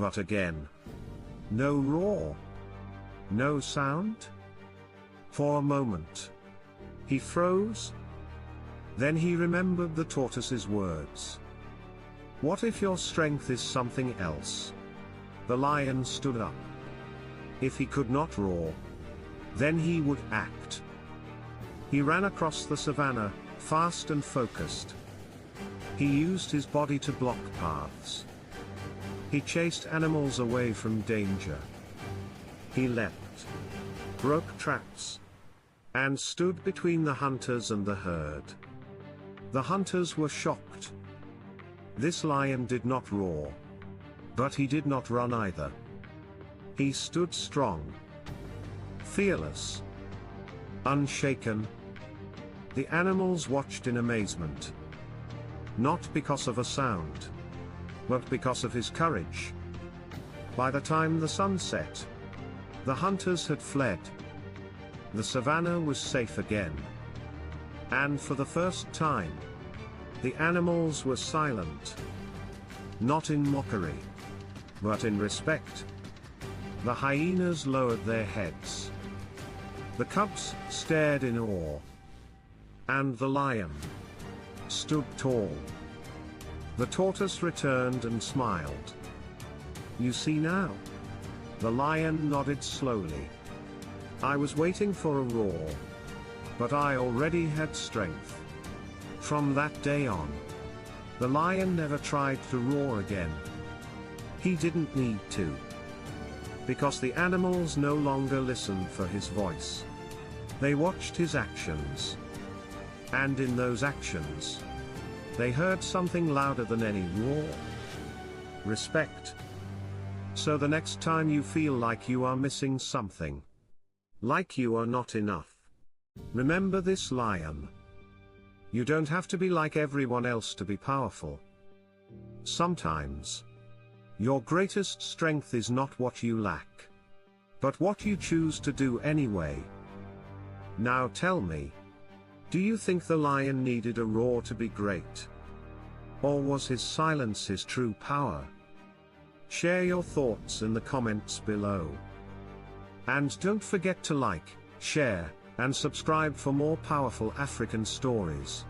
But again, no roar, no sound. For a moment, he froze. Then he remembered the tortoise's words. What if your strength is something else? The lion stood up. If he could not roar, then he would act. He ran across the savannah, fast and focused. He used his body to block paths. He chased animals away from danger. He leapt, broke traps, and stood between the hunters and the herd. The hunters were shocked. This lion did not roar. But he did not run either. He stood strong, fearless, unshaken. The animals watched in amazement. Not because of a sound, but because of his courage. By the time the sun set, the hunters had fled. The savannah was safe again. And for the first time, the animals were silent. Not in mockery, but in respect. The hyenas lowered their heads. The cubs stared in awe. And the lion stood tall. The tortoise returned and smiled. You see now? The lion nodded slowly. I was waiting for a roar. But I already had strength. From that day on, the lion never tried to roar again. He didn't need to. Because the animals no longer listened for his voice. They watched his actions. And in those actions, they heard something louder than any roar. Respect. So the next time you feel like you are missing something, like you are not enough, remember this lion. You don't have to be like everyone else to be powerful. Sometimes, your greatest strength is not what you lack, but what you choose to do anyway. Now tell me, do you think the lion needed a roar to be great? Or was his silence his true power? Share your thoughts in the comments below. And don't forget to like, share, and subscribe for more powerful African stories.